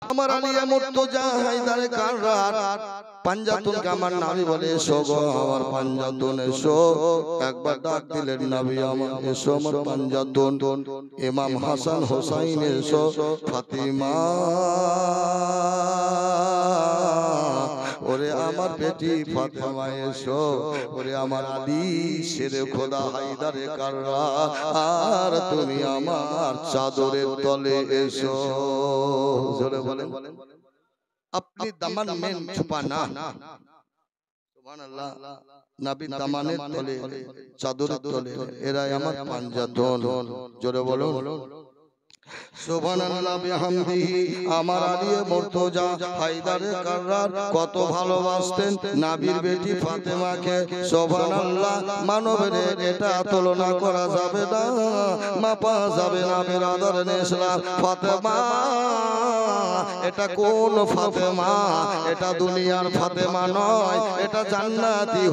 আমার আলিয়া মুর্তজা হায়দারে কাররার পাঞ্জাতুনকে আমার নবী বলে এসো গো আমার পাঞ্জাতুন এসো। একবার ডাক দিলেন নবী আমার এসো আমার পাঞ্জাতুন। ইমাম হাসান হোসাইন এসো, ফাতিমা ওরে আমার বেটি ফাতেমা এসো, ওরে আমার আলী শেরে খোদা হায়দারে কাররার, আর তুমি আমার চাদরের তলে এসো। জোরে বলেন अपनी दामन में छुपाना, সুবহানাল্লাহ। নবী দামানের তলে চাদরের তলে এরা আমার পাঞ্জাতন। জোরে বলো সুবহানাল্লাহ বিহামদিহি। আমার আলী মুর্তজা হায়দারে কাররার কত ভালোবাসতেন নবীর বেটি ফাতেমাকে। সুবহানাল্লাহ। মানবের এটা তুলনা করা যাবে না, মাপা যাবে না। বিরাদর ইসলাম ফাতেমা এটা কোন ফাতেমা? এটা দুনিয়ার ফাতেমা নয়, এটা জান্নাতি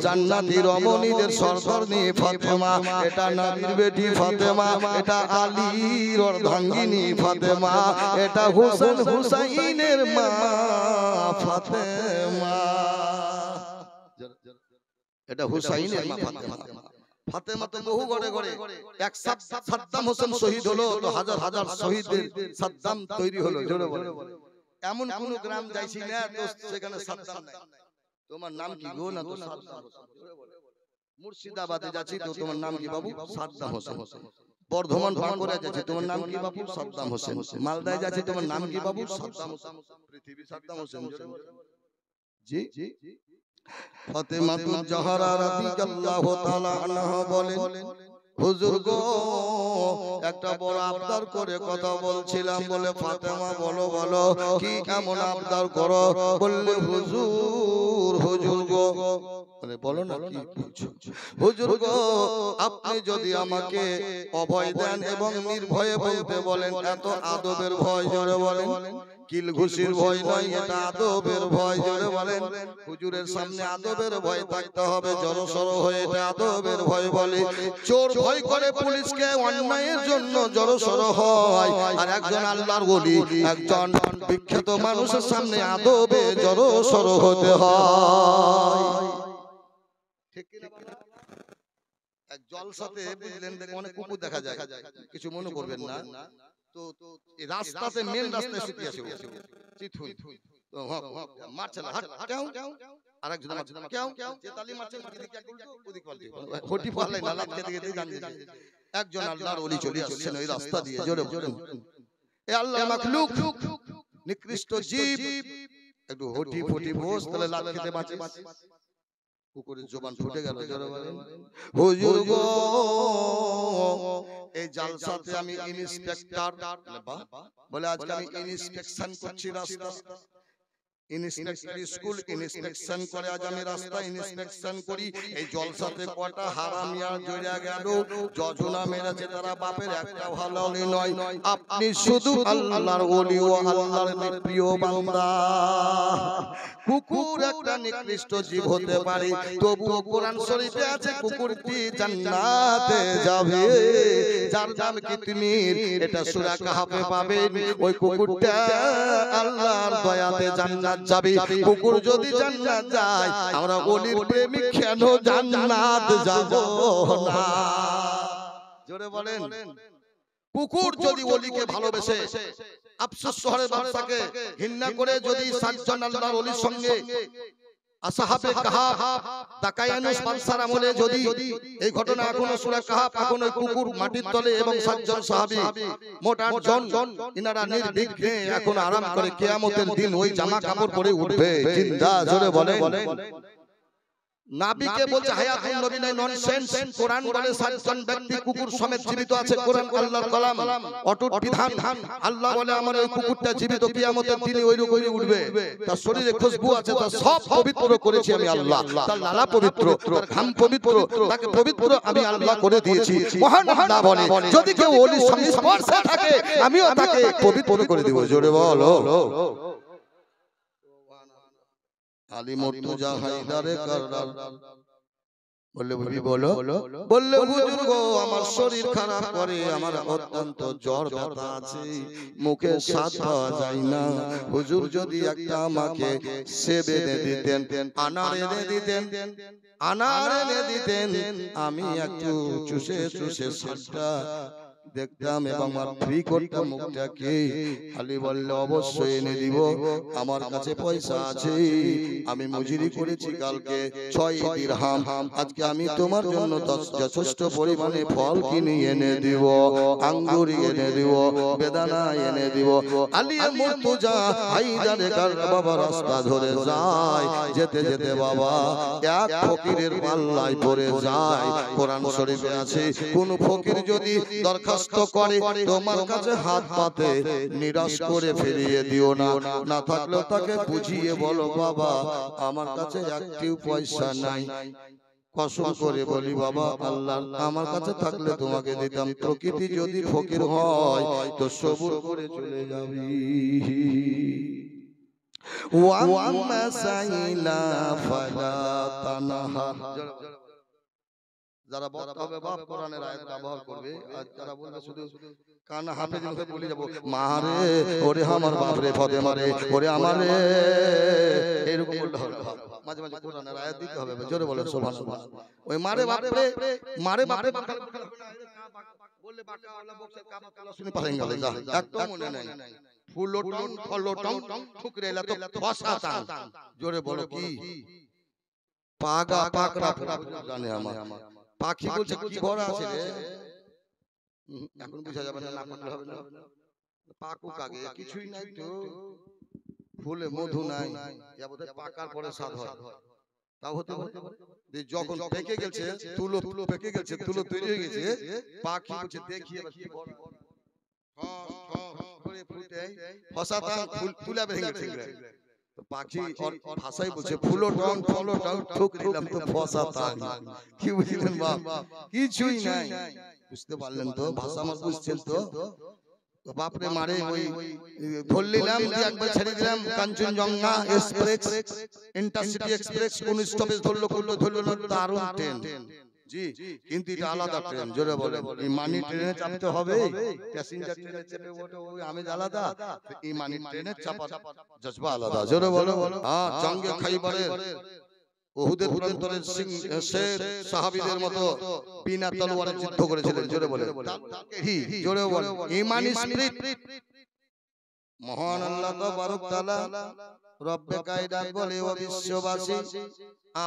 জান্নাতি রমণীদের সরদারনি ফাতেমা। এটা নবীর বেটি ফাতেমা, এটা আলীর অর্ধাঙ্গিনী ফাতেমা, এটা হোসেন হুসাইনের মা ফাতেমা। এটা হুসাইনের মা ফাতেমা। ফাতেমা তো বহু গড়ে গড়ে এক সাদ্দাম হোসেন শহীদ হলো, তো হাজার হাজার শহীদের সাদ্দাম তৈরি হলো। জোরে বলে এমন কোন গ্রাম যাইছি না তো সেখানে সাদ্দাম নাই। তোমার নাম কি গো? না তো সাদ্দাম হোসেন। জোরে বলে মুর্শিদাবাদে যাচ্ছি তো তোমার নাম কি বাবু? সাদ্দাম হোসেন। বর্ধমান বাঁকুড়া যাচ্ছি তোমার নাম কি বাবু? সাদ্দাম হোসেন। মালদায় যাচ্ছি তোমার নাম কি বাবু? সাদ্দাম হোসেন। পৃথিবী সাদ্দাম হোসেন। জি জি। ফাতেমাতুল জাহরা রাদিয়াল্লাহু তাআলা আনহা বলেন, হুজুর গো একটা বড় আবদার করে কথা বলছিলাম। বলে ফাতেমা বলো বলো কি কেমন আবদার করো? বললে হুজুর হুজুর গো বলে বলো না কি বলছো? হুজুর গো আপনি যদি আমাকে অভয় দেন এবং নির্ভয়ে বলতে বলেন, এত আদবের ভয়। জোরে বলেন কিল ঘুষির ভয় নয়, এটা আদবের ভয়। জোরে বলেন হুজুরের সামনে আদবের ভয় থাকতে হবে। জড়সড় হয়ে এটা আদবের ভয় বলে। চোর ভয় করে পুলিশকে, অন্যায়ের জন্য জড়সড় হয়। আর একজন আল্লাহর ওলি, একজন বিখ্যাত মানুষের সামনে আদবে জড়সড় হতে হয়। ঠিক কি না? এক জলসাতে বুঝলেন অনেক কুকুর দেখা যায়, কিছু মনে করবেন না। তো রাস্তাতে মেন রাস্তায় শুতে আসে চিথুই তো মারছে না, হাট কেউ আরেকজন মারছে না, কেউ যে তালি মারছে এদিকে এক উল্টো ওদিকে পাল্টে হটি পাল্লাই না, লাত খেতে খেতে গান দিচ্ছে। একজন আল্লাহর ওলি চলে আসছেন ওই রাস্তা দিয়ে। জোরে জোরে এ আল্লাহর মাখলুক নিকৃষ্ট জীব একটু হটি ফটি বস তাহলে লাত খেতে বাঁচে। কুকুরের জবান ফুটে গেল। জোরে বলেন হুজুর গো এই জালসাতে আমি ইন্সপেক্টর বলে আজকে আমি ইন্সপেকশন করছি রাস্তা। ইন্সপেক্টর স্কুল ইন্সপেকশন করে, আজ আমি রাস্তা ইন্সপেকশন করি। এই জলসাতে কটা হারামিয়া জড়িয়ে গেল, যজনা মেরেছে তারা বাপের একটা ভালো ওলি নয়। আপনি শুধু আল্লাহর ওলি ও আল্লাহর প্রিয় বান্দা। কুকুর একটা নিকৃষ্ট জীব হতে পারে, তবুও কোরআন শরীফে আছে কুকুরটি জান্নাতে যাবে। যার নাম কিতমির, এটা সূরা কাহফে পাবেন। ওই কুকুরটা আল্লাহর দয়াতে জান্নাত যাবে। কুকুর যদি জান্নাত যায়, আমরা ওলির প্রেমিক কেন জান্নাত যাব না? জোরে বলেন কুকুর যদি ওলিকে ভালোবেসে, আফসোস শহরের বাদশাকে ঘৃণা করে যদি 7 জন আল্লাহর ওলির সঙ্গে আসহাবে কাহাফ দাকায়ানুস বাদশার আমলে যদি এই ঘটনা এখনো সূরা কাহাফ, এখন ওই কুকুর মাটির তলে এবং 7 জন সাহাবী মোট 8 জন ইনারা নির্বিঘ্নে এখন আরাম করে কিয়ামতের দিন ওই জামা কাপড় পরে উঠবে জিন্দা। জোরে বলে নাবিকে বলছে হায়াতুন নবী নাই, ননসেন্স। কোরআন বলে 7 জন ব্যক্তি কুকুর সমেত জীবিত আছে। কোরআন আল্লাহর কালাম, অটুট বিধান। আল্লাহ বলে আমার ওই কুকুরটা জীবিত, কিয়ামতের দিনে ওই রকমই উঠবে। তার শরীরে খুশবু আছে, তার সব পবিত্র করেছি আমি আল্লাহ। তার লালা পবিত্র, তার ঘাম পবিত্র, তাকে পবিত্র আমি আল্লাহ করে দিয়েছি। মহান আল্লাহ বলে যদি কেউ ওলির সংস্পর্শে থাকে আমিও তাকে পবিত্র করে দেব। জোরে বলো আলী মুর্তজা হায়দারে কাররার বললে বিবি বলো, বললে হুজুর গো আমার শরীর খারাপ করে, আমার অত্যন্ত জ্বর ব্যথা আছে, মুখে স্বাদ পাওয়া যায় না, হুজুর যদি একটা আমাকে সেব এনে দিতেন, আনার এনে দিতেন, আনার এনে দিতেন, আমি একটু চুষে চুষে স্বাদটা দেখতাম এবং আমার ফ্রি করতাম মুখটাকে। আলী বললে অবশ্যই এনে দিব, আমার কাছে পয়সা আছে, আমি মজুরি করেছি কালকে 6 দিরহাম, আজকে আমি তোমার জন্য যথেষ্ট পরিমাণে ফল কিনে এনে দিব, আঙ্গুর এনে দিব, বেদানা এনে দিব। আলী মুর্তজা হায়দারে কাররা বাবা রাস্তা ধরে যায়, যেতে যেতে বাবা এক ফকিরের পাল্লায় পড়ে যায়। কোরআন শরীফে আছে কোন ফকির যদি দরকার করে তোমার কাছে হাত পাতে, নিরাশ করে ফিরিয়ে দিও না, না থাকলেও তাকে বুঝিয়ে বলো বাবা আমার কাছে একটি পয়সা নাই, কসম করে বলি বাবা আল্লাহ আমার কাছে থাকলে তোমাকে দিতাম। প্রকৃতি যদি ফকির হয় তো সবুর করে চলে যাবি। ওয়া মাসাইলা ফালা তানহা, যারা বক্তা হবে বাপ কোরআনের আয়াত ব্যবহার করবে, আর যারা বলবে শুধু কান হাফেজ মুখে বলে যাব মারে ওরে আমার বাপ রে ফাতেমা রে ওরে আমার রে, এরকম বলতে হবে। মাঝে মাঝে কোরআনের আয়াত দিতে হবে, জোরে বলেন সুবহানাল্লাহ। ওই মারে বাপ রে, মারে বাপ রে বললে বাঁকাওয়ালা বক্সের কাবা কালা শুনে পারেন গেলে যা একদম মনে নাই, ফুলটং ফলটং ঠুকরেলা তো ফসাতাং, জোরে বলো কি পাগা পাকরা জানে আমার পাখি বলছে কি ভরা আছে রে, এখন বুঝা যাবে না, না করলে হবে না, পাকু কাগে কিছুই নাই তো, ফুলে মধু নাই, যা বোধহয় পাকার পরে স্বাদ হয়, তাও হতে পারে। যখন পেকে গেছে তুলো, তুলো পেকে গেছে, তুলো তৈরি হয়ে গেছে, পাখি বলছে দেখি এবার কি ভরা, করে ফুটে ফসাতা ফুল তুলা ভেঙে গেছে, পাখি ভাষাই বলছে ফুলটং ফলটং ঠুকরিলাম তো ফসাতা, কি বুঝলেন বাপ, কিছুই নাই, বুঝতে পারলেন তো, ভাষা আমার বুঝছেন তো। বাপরে মারে ওই ধরলাম দিয়ে একবার ছেড়ে দিলাম, কাঞ্চনজঙ্ঘা এক্সপ্রেস ইন্টারসিটি এক্সপ্রেস কোন স্টপেজ ধরলো না, দারুণ ট্রেন জি, কিন্তু এটা আলাদা ট্রেন, জোরে বলে এই মানি ট্রেনে চাপতে হবে, প্যাসেঞ্জার ট্রেনে চেপে ওঠে ওই আমেজ আলাদা, এই মানি ট্রেনে চাপা জজবা আলাদা, জোরে বলো। হ্যাঁ জঙ্গে খাইবারের উহুদের প্রান্তরের শের সাহাবীদের মতো বিনা তলোয়ারে যুদ্ধ করেছিলেন, জোরে বলে জোরে বলে ঈমানি স্পিরিট। মহান আল্লাহ তাবারক তাআলা রব্বে কায়নাত বলে ও বিশ্ববাসী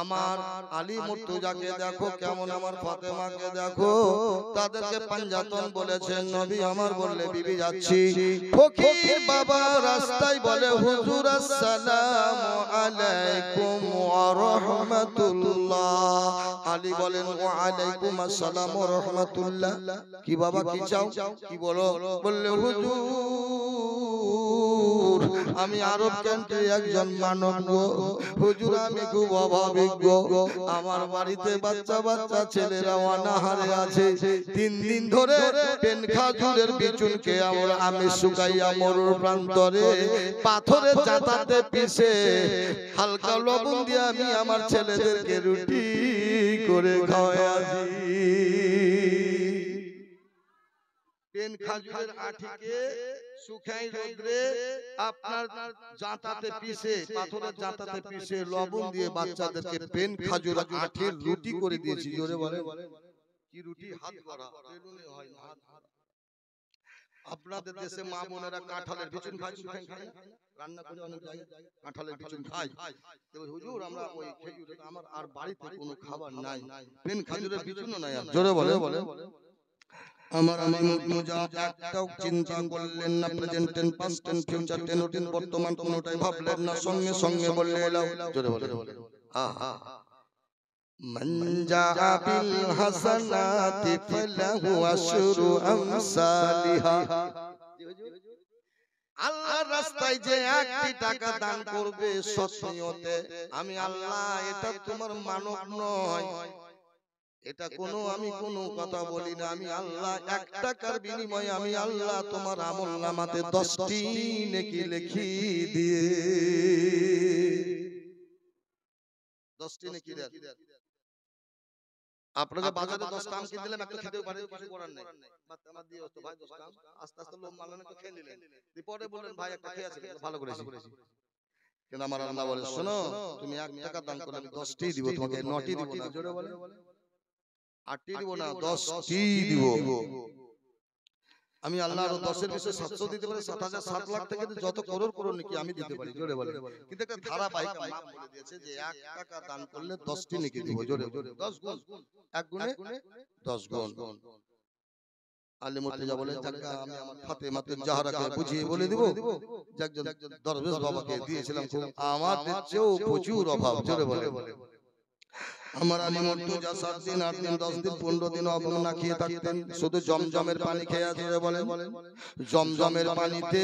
আমার আলী মুর্তজাকে দেখো কেমন, আমার ফাতেমাকে দেখো, তাদেরকে পাঞ্জাতন বলেছেন নবী আমার, বললে বিবি যাচ্ছি, ফকির বাবা রাস্তায় বলে হুজুর আসসালামু আলাইকুম ওয়া রাহমাতুল্লাহ, আলী বলেন ওয়া আলাইকুম আসসালাম ওয়া রাহমাতুল্লাহ, কি বাবা কি চাও, কি বলো, বললে হুজুর আমি আরব কান্ট্রির একজন মানব গো, হুজুর আমি খুব অভাবী গো, আমার বাড়িতে বাচ্চা বাচ্চা ছেলেরা অনাহারে আছে, 3 দিন ধরে পেন খাজুরের বিচুনকে আমি শুকাইয়া মরুর প্রান্তরে পাথরে জাতাতে পিষে হালকা লবণ দিয়ে আমি আমার ছেলেদেরকে রুটি করে খাওয়াইছি, পেন খাজুরের আঠিকে শুকাই রোদ্রে আপনার জাঁতাতে পিষে পাথরের জাঁতাতে পিষে লবণ দিয়ে বাচ্চাদেরকে পেন খাজুর আঠির রুটি করে দিয়েছি, জোরে বলে কি রুটি, হাত ভরা বেলুনে হয় না, আপনাদের দেশে মা বোনেরা কাঁঠালের বিচুন খায়, রান্না করে অনেক জায়গায় কাঁঠালের বিচুন খায়, তবে হুজুর আমরা ওই খেজুর আমার আর বাড়িতে কোনো খাবার নাই, পেন খাজুরের বিচুনও নাই, জোরে বলে আমার আলী মুর্তজা একটাও চিন্তা করলেন না, present tense past tense future tense routine বর্তমান কোনটাই ভাবলেন না, সঙ্গে সঙ্গে বললে এলাও, জোরে বলে মান জাআ বিল হাসানাতি ফালাহু আশরু আমসালিহা, আল্লাহর রাস্তায় যে 1টি টাকা দান করবে সৎ নিয়তে, আমি আল্লাহ এটা তোমার মানব নয়, এটা কোনো আমি কোনো কথা বলি না, আমি আল্লাহ 1 টাকার বিনিময়ে আমি আল্লাহ তোমার আমলনামাতে 10টি নেকি লিখি দিয়ে 10টি নেকি দেন, আপনাকে বাজারে 10 টাকা কিনে দিলাম, একটা খেতেও পারে, কিছু করার নেই, বাচ্চা আমার দিয়ে ভাই 10 টাকা আস্তে আস্তে লোক মানলেন, একটু খেয়ে নিলেন, পরে বললেন ভাই একটা খেয়ে আছে, ভালো করেছি। কিন্তু আমার আল্লাহ বলে শোনো, তুমি 1 টাকা দান করলে আমি 10টি দিব তোমাকে, 9টি দিব না, জোরে বলে 8টি দিব না, 10টি দিব। আমি আল্লাহর 10 এর বিষয়ে 700 দিতে পারি, 7,000 7 লাখ থেকে যত করোড় করোড় নাকি আমি দিতে পারি, জোরে বলে। কিন্তু একটা ধারাবাহিক মাপ বলে দিয়েছে যে 1 টাকা দান করলে 10টি নেকি দিব, জোরে 10 গুণ, 1 গুণে 10 গুণ। আলী মুর্তজা বলে জায়গা আমি আমার ফাতেমাতুল জাহরাকে বুঝিয়ে বলে দিব, একজন দরবেশ বাবাকে দিয়েছিলাম, খুব আমার চেয়েও প্রচুর অভাব, জোরে বলে। আমার আলী মুর্তজা 7 দিন 8 দিন 10 দিন 15 দিন অন্ন না খেয়ে থাকতেন, শুধু জমজমের পানি খেয়ে আছে, বলেন জমজমের পানিতে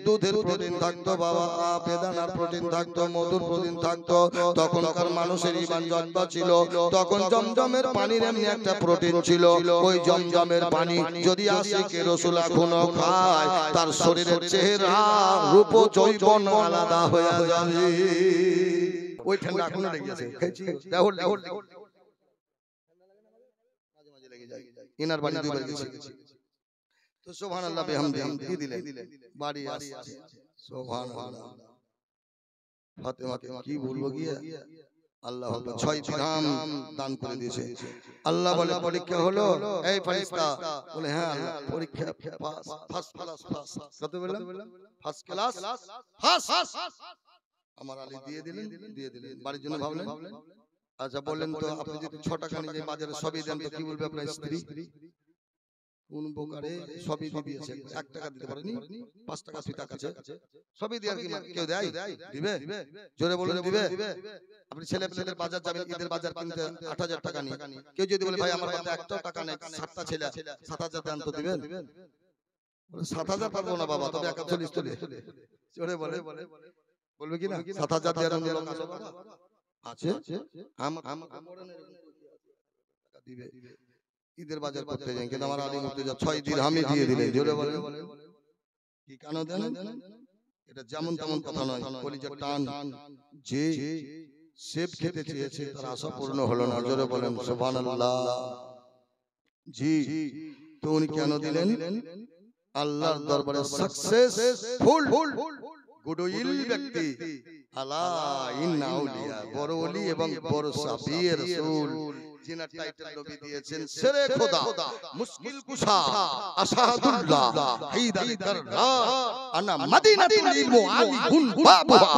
দুধের প্রোটিন থাকতো বাবা, বেদানার প্রোটিন থাকতো, মধুর প্রোটিন থাকতো। তখনকার মানুষের ঈমান জজ্বা ছিল, তখন জমজমের পানির এমনি একটা প্রোটিন ছিল, ওই জমজমের পানি যদি আশিকে রাসূল এখনো খায়, তার শরীরের চেহারা রূপ যৌবন আলাদা হয়ে যাবে। ওই ঠান্ডা এখনো লেগে আছে, খেয়েছি দেহল দেহল মাঝে মাঝে লেগে যায়, ইনার বাড়ি দুইবার গেছি তো সুবহানাল্লাহ বিহামদিহি কি দিলেন, বাড়ি আসছে সুবহানাল্লাহ। ফাতেমাকে কি বলবো গিয়া, আল্লাহ 6 দিরহাম দান করে দিয়েছে। আল্লাহ বলে পরীক্ষা হলো, এই ফেরেশতা বলে হ্যাঁ আল্লাহ পরীক্ষা পাস, ফার্স্ট ক্লাস পাস, কত বললাম ফার্স্ট ক্লাস পাস। আমার আলী দিয়ে দিলেন, বাড়ির জন্য ভাবলেন। আচ্ছা বললেন তো আপনি যদি 6 টাকা নিয়ে বাজারে সবই দেন তো কি বলবে আপনার স্ত্রী? কোন প্রকারে সবই দিয়েছে, 1 টাকা দিতে পারেনি, 5 টাকা সুতা কাছে সবই দিয়ে কি কেউ দেয়, দিবে? জোরে বলেন দিবে? আপনি ছেলেদের বাজার যাবেন, ঈদের বাজার কিনতে 8000 টাকা নিয়ে, কেউ যদি বলে ভাই আমার কাছে 1 টাকা নেই, 7টা ছেলে 7000 দেন তো দিবেন? 7000 পারবো না বাবা, তবে 41 চলে। জোরে বলে বলবে কি না 7000 দেওয়ার লোক আছে, দিবে। ঈদের বাজার করতে যান, কিন্তু আমার আলী মুর্তজা 6 দিরহামই দিয়ে দিলেন, জোরে বলে কি কেন দেন? এটা যেমন তেমন কথা নয়, কলিজার টান, যে সেব খেতে চেয়েছে তার আশা পূর্ণ হলো না, জোরে বলেন সুবহানাল্লাহ। জি তো উনি কেন দিলেন? আল্লাহর দরবারে সাকসেসফুল গুডউইল ব্যক্তি, আলা ইন্না আউলিয়া, বড় ওলি এবং বড় সাফিয়ে রাসূল, যিনার টাইটেল নবী দিয়েছেন শেরে খোদা, মুশকিল কুশা, আসাদুল্লাহ, হায়দার কাররা, আনা মদিনাতুল ইলম আলিগুন বাবুহা,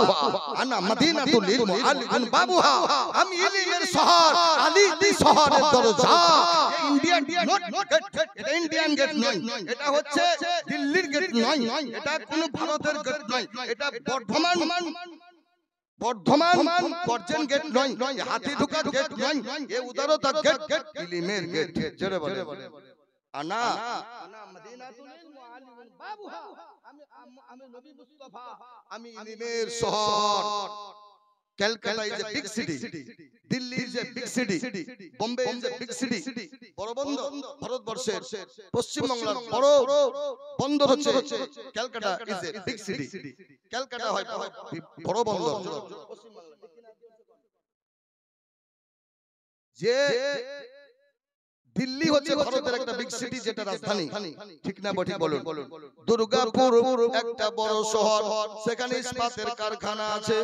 আনা মদিনাতুল ইলম আলিগুন বাবুহা, আমি ইলমের শহর, আলী দি শহরের দরজা। ইন্ডিয়ান নট গেট, এটা ইন্ডিয়ান গেট নয়, এটা হচ্ছে দিল্লির গেট নয়, এটা কোন ভারতের গেট নয়, এটা বর্ধমান করজেন গেট নয়, হাতি ঢোকার গেট নয়, এ উদারতা গেট, ইলমের গেট, জোরে বলে আনা মদিনাতুল ইলম আলিগুন বাবুহা, আমি নবী মুস্তাফা, আমি ইলমের শহর। Calcutta is a big city, Delhi is a big city, Bombay is a big city, বড় বন্দর ভারতবর্ষের, পশ্চিম বাংলার বড় বন্দর হচ্ছে Calcutta is a big city, Calcutta হয় বড় বন্দর। যে দিল্লি হচ্ছে ভারতের একটা বিগ সিটি, যেটা রাজধানী, ঠিক না ঠিক বলুন? দুর্গাপুর একটা বড় শহর, সেখানে ইস্পাতের কারখানা আছে,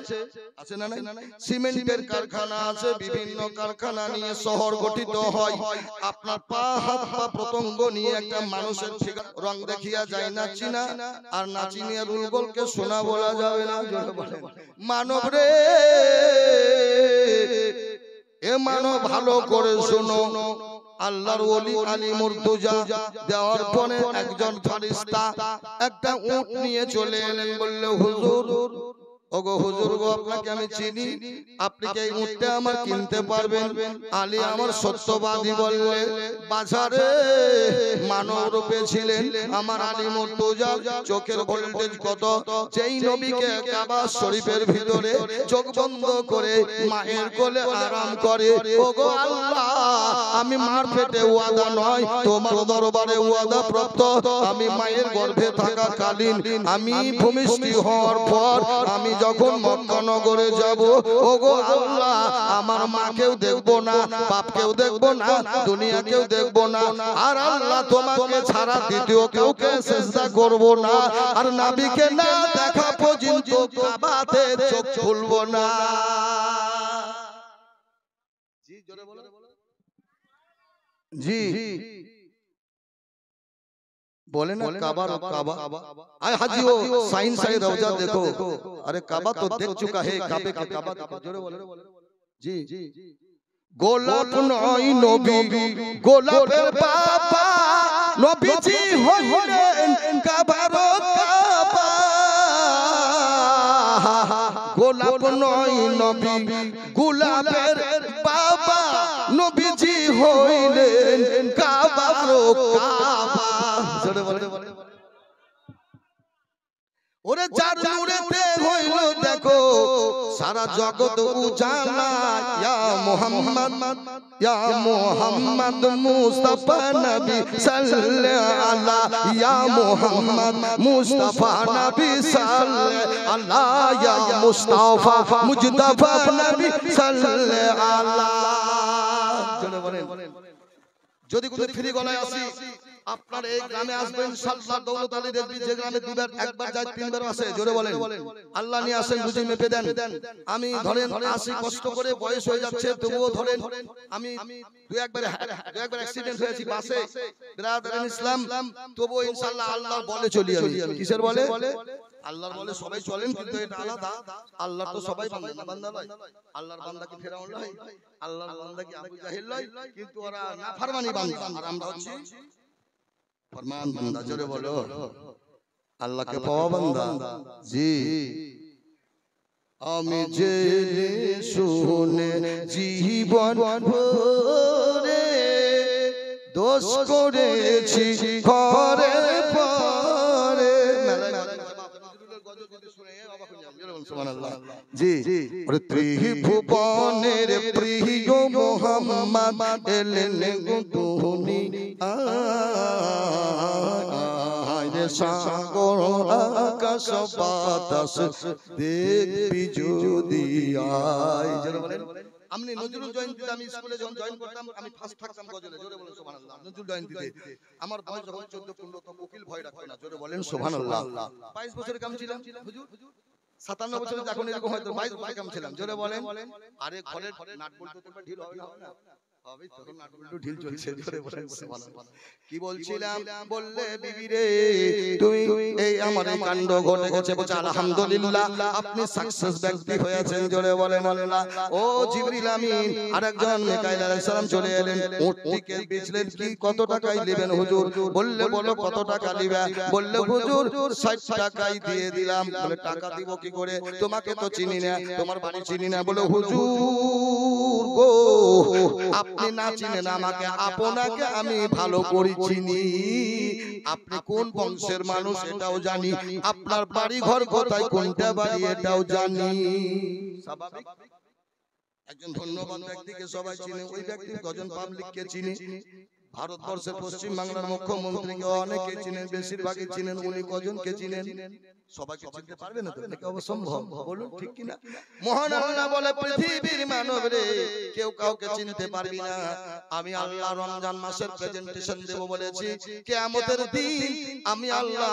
আছে না নাই? সিমেন্টের কারখানা আছে, বিভিন্ন কারখানা নিয়ে শহর গঠিত হয়। আপনার পা হাত পা প্রত্যঙ্গ নিয়ে একটা মানুষের ঠিক রং দেখিয়া যায় না চিনা, আর না চিনিয়া রুলগোলকে সোনা বলা যাবে না। মানব রে, এ মানব ভালো করে শোনো, আল্লাহর ওলি আলী মুর্তজা দেওয়ার পরে একজন ফেরেশতা একটা উট নিয়ে চলে এলেন, বললে হুজুর, ওগো হুজুর গো, আপনাকে আমি চিনি, আপনি কি এই উটটা আমার কিনতে পারবেন? আলী আমার সত্যবাদী বললে, বাজারে মানব রূপে ছিলেন আমার আলী মুর্তজা, চোখের ভোল্টেজ কত, যেই নবীকে কাবা শরীফের ভিতরে চোখ বন্ধ করে মায়ের কোলে আরাম করে, ওগো আল্লাহ, আমি মার পেটে ওয়াদা নয়, তোমার দরবারে ওয়াদা প্রাপ্ত, আমি মায়ের গর্ভে থাকাকালীন, আমি ভূমিষ্ঠ হওয়ার পর আমি যখন মক্কা নগরে যাব ওগো আল্লাহ আমার মাকেও দেখবো না বাপকেও দেখবো না দুনিয়াকেও দেখবো না আর আল্লাহ তোমাকে ছাড়া দ্বিতীয় কাউকে সিজদা করব না আর নবীকে না দেখা পর্যন্ত কাবাতে চোখ খুলবো না জি জোরে বলো জি बोले ना काबा रो काबा आए हाजी हो साइन साई रौजा देखो अरे काबा तो देख चुका है काबे के काबा जोरे बोले जी गोलाप नई नबी गोलापेर बाबा नबीजी हइलेन काबा रो काबा गोलाप नई नबी गोलापेर बाबा नबीजी हइलेन काबा रो काबा ওরে যার নূরেতে হইল দেখো সারা জগৎ উজালা ইয়া মুহাম্মদ মুস্তাফা নবী সাল্লাল্লাহু আলা ইয়া মুহাম্মদ মুস্তাফা নবী সাল্লাল্লাহু ইয়া মুস্তাফা মুজতাবা নবী সাল্লাল্লাহু আলা যদি কোনো ফ্রি গলায় আসি আপনার এই গ্রামে আসবেন ইনশাআল্লাহ দৌলত আলী রেজবি যে গ্রামে দুবার একবার যায় তিনবার আসে জোরে বলেন আল্লাহ নিয়ে আসেন রুজি মেপে দেন আমি ধরেন আসি কষ্ট করে বয়স হয়ে যাচ্ছে তবুও ধরেন আমি দুই একবার অ্যাক্সিডেন্ট হয়েছি বাসে ব্রাদার ইসলাম তবুও ইনশাআল্লাহ আল্লাহর বলে চলি আমি কিসের বলে আল্লাহর বলে সবাই চলেন কিন্তু এটা আলাদা আল্লাহ তো সবাই বান্দা নয় আল্লাহর বান্দা কি ফেরাউন নয় আল্লাহর বান্দা কি আবু জাহেল নয় কিন্তু ওরা নাফরমানি বান্দা আর আমরা হচ্ছি ফরমান বান্দা জোরে বলো আল্লাহকে পাওয়া বান্দা জি আমি জেনে শুনে জীবন ভরে দোষ করেছি ঘরে পরে জি ত্রিভুবনের প্রিয় মুহাম্মদ এলেন দুনিয়ায় সাগর আকাশ বাতাস দেখবি যদি আয় আমি নজরুল জয়ন্তীতে আমি স্কুলে যখন জয়েন করতাম আমি ফার্স্ট থাকতাম গজলে জোরে বলেন সুবহানাল্লাহ নজরুল জয়ন্তীতে আমার বয়স যখন 14 15 তো উকিল ভয় রাখতো না জোরে বলেন সুবহানাল্লাহ 22 বছরের কাম ছিলাম হুজুর 57 বছরে যখন এরকম হয়তো 22 বছরের কাম ছিলাম জোরে বলেন আরে ঘরের নাট বলতে তো ঢিল হবে না হবে তখন নাট বলতে ঢিল চলছে জোরে বলেন সুবহানাল্লাহ কি বলছিলাম বললে বিবি রে তুমি এই আমার এই কাণ্ড ঘটে গেছে বলছে আলহামদুলিল্লাহ আপনি সাকসেস ব্যক্তি হয়েছেন জোরে বলেন আল্লাহ ও জিবরিল আমিন আরেকজন মিকাইল আলাইহিস সালাম চলে এলেন উটটিকে বেচলেন কি কত টাকায় নেবেন হুজুর বললে বলো কত টাকা নিবে বললে হুজুর 60 টাকাই দিয়ে দিলাম বলে টাকা দিব কি করে তোমাকে তো চিনি না তোমার বাড়ি চিনি না বলে হুজুর গো আপনি না চিনেন আমাকে আপনাকে আমি ভালো করে চিনি আপনি কোন বংশের মানুষ এটাও জানি আপনার বাড়ি ঘর কোথায় কোনটা বাড়ি এটাও জানি স্বাভাবিক একজন ধন্যবাদ ব্যক্তিকে সবাই চিনে ওই ব্যক্তির কজন পাবলিককে চিনি ভারতবর্ষের পশ্চিম বাংলার মুখ্যমন্ত্রীকে অনেকে চিনেন বেশিরভাগই চিনেন উনি কজনকে চিনেন সবাইকে চিনতে পারবে না তো এটা অসম্ভব বলুন ঠিক কি না মহান আল্লাহ বলে পৃথিবীর মানব রে কেউ কাউকে চিনতে পারবি না আমি আল্লাহ রমজান মাসের প্রেজেন্টেশন দেব বলেছি কিয়ামতের দিন আমি আল্লাহ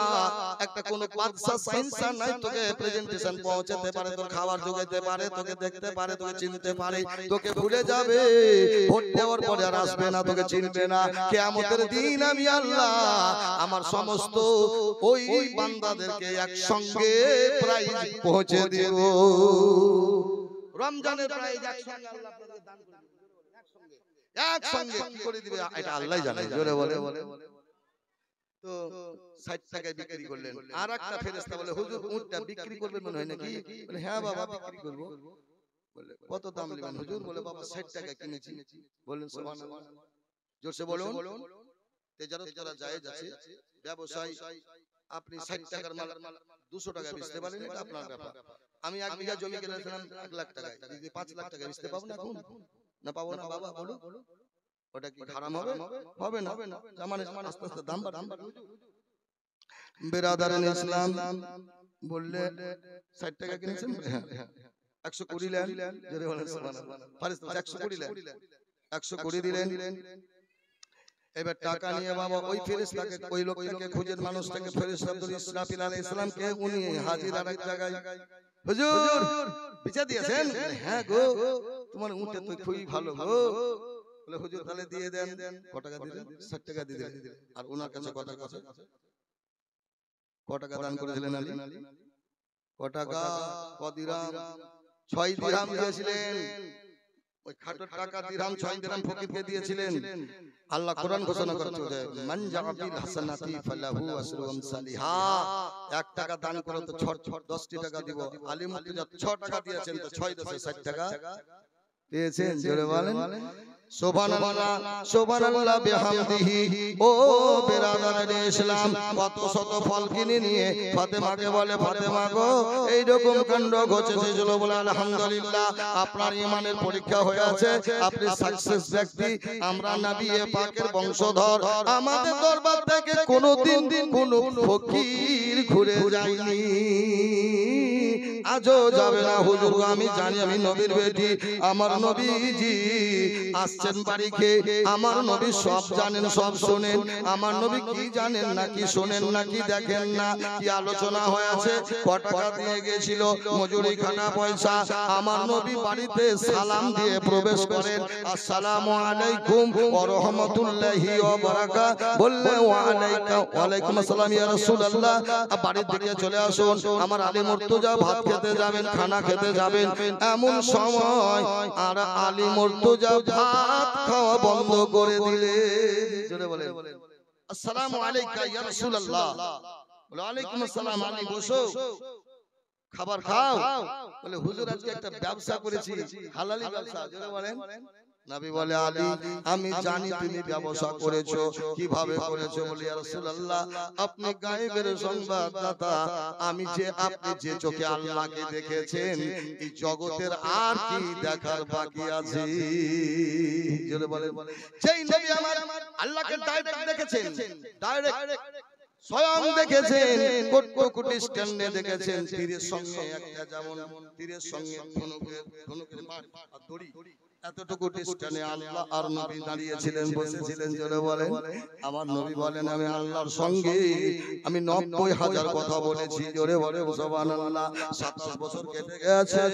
একটা কোন বাদশা সাইন্সার নাই তোকে প্রেজেন্টেশন পৌঁছাতে পারে তোর খাবার জোগাতে পারে তোকে দেখতে পারে তোকে চিনতে পারে তোকে ভুলে যাবে ভোট দেওয়ার পরে আর আসবে না তোকে চিনবে না কিয়ামতের দিন আমি আল্লাহ আমার সমস্ত ওই বান্দাদেরকে একসঙ্গে প্রাইজ পৌঁছে দেব রমজানের প্রাইজ একসঙ্গে আল্লাহ আপনাদের দান করে দেবে একসঙ্গে কি করে দিবে এটা আল্লাহই জানে জোরে বলে তো 60 টাকায় বিক্রি করলেন আরেকটা ফেরেশতা বলে হুজুর উটটা বিক্রি করবেন মনে হয় নাকি বলে হ্যাঁ বাবা বিক্রি করব বলে কত দাম নেবেন হুজুর বলে বাবা 60 টাকায় কিনেছি বলেন সুবহানাল্লাহ জোরসে বলুন তেজারত করা জায়েজ আছে ব্যবসায় আপনি 60 টাকার মাল 200 টাকা বেচতে পারেন এটা আপনার ব্যাপার আমি 1 বিঘা জমি কিনেছিলাম 1 লাখ টাকায় যদি 5 লাখ টাকা বেচতে পাবো না এখন না পাবো না বাবা বলো ওটা কি হারাম হবে হবে না জামানে আস্তে আস্তে দাম বাড়বে বিরাদারান ইসলাম বললে 60 টাকা কিনেছেন? 120 নেন, জোরে বলেন সুবহানাল্লাহ। ফারিস্তা 120 নেন, 120 দিলেন। এবার টাকা নিয়ে বাবা ওই ফেরেশতাকে, ওই লোকটাকে, খুঁজের মানুষটাকে, ফেরেশতা আব্দুল ইসরাফিল আলাইহিস সালামকে উনি হাজির আর এক জায়গায়, হুজুর বিচার দিয়েছেন? হ্যাঁ গো, তোমার উটটা তো খুবই ভালো গো। বলে হুজুর তাহলে দিয়ে দেন। কত টাকা দিলেন? 60 টাকা দিলেন। আর ওনার কাছে কত টাকা আছে? কত টাকা দান করেছিলেন আলী? কত টাকা? ক দিরহাম? 6 দিরহাম দিয়েছিলেন। ওই খাটো টাকা দিরহাম 6 দিরহাম ফকিরকে দিয়েছিলেন। আল্লাহ কোরআন ঘোষণা করেছে, মান জাবিল হাসানাতি ফালাহু আসরু আমসালিহা। 1 টাকা দান করে তো 10টি টাকা দিব। আলী মুর্তজা 6 টাকা দিয়েছেন, তো 6 10 60 টাকা পেয়েছেন। জোরে বলেন সুবহানাল্লাহ, সুবহানাল্লাহ বিহামদিহি। ও বেরাদারে ইসলাম, কত শত ফল কিনে নিয়ে ফাতেমাকে বলে, ফাতেমা গো এইরকম কাণ্ড ঘটেছে। চলো বলে আলহামদুলিল্লাহ, আপনার ঈমানের পরীক্ষা হয়ে আছে, আপনি সাকসেস ব্যক্তি। আমরা নবী পাকের বংশধর, আমাদের দরবার থেকে কোনোদিন কোনো ফকির ঘুরে যায়নি, আজও যাবে না। হুজুর আমি জানি, আমি নবীর বেটি, আমার নবীজি আসছেন বাড়িতে। আমার নবী সব জানেন, সব শোনেন। আমার নবী কি জানেন নাকি শোনেন নাকি দেখেন না? কি আলোচনা হয়েছে, কত টাকা দিয়ে গেছিল, মজুরি খানা পয়সা। আমার নবী বাড়িতে সালাম দিয়ে প্রবেশ করেন, আসসালামু আলাইকুম ওয়া রাহমাতুল্লাহি ওয়া বারাকাতুহু। বললে ওয়া আলাইকুম আসসালাম ইয়া রাসূলুল্লাহ, বাড়ির দিকে চলে আসুন, আমার আলী মুর্তজা ভাত খেতে যাবেন, খানা খেতে যাবেন। এমন সময় আর আলী মুর্তজা ভাত খাওয়া বন্ধ করে দিলে। জোরে বলেন আসসালামু আলাইকা ইয়া রাসূলুল্লাহ। বলে ওয়ালাইকুম আসসালাম। আলী বসো, খাবার খাও। বলে হুজুর আজকে একটা ব্যবসা করেছি, হালালি ব্যবসা। জোরে বলেন। নবী বলে আলী আমি জানি তুমি ব্যবসা করেছো, কিভাবে করেছো? বলে ইয়া রাসূলুল্লাহ আপনি গায়েবের সংবাদদাতা, আমি যে আপনি যে চোখে আল্লাহকে দেখেছেন, এই জগতের আর কি দেখার বাকি আছে? জোরে বলেন। যেই নবী আমার আল্লাহকে ডাইরেক্ট দেখেছেন, ডাইরেক্ট স্বয়ং দেখেছেন, কোটি স্ট্যান্ডে দেখেছেন, তীরের সঙ্গে একটা, যেমন তীরের সঙ্গে ধনুকের বাট আর দড়ি, এতটুকু ডিস্টেন্সে আল্লাহ আর নবী দাঁড়িয়েছিলেন, বসেছিলেন। জোরে বলেন। আমার নবী বলেন আমি আল্লাহর সঙ্গে আমি 90,000 কথা বলেছি। জোরে বলেন সুবহানাল্লাহ। 27 বছর কেটে গেছে,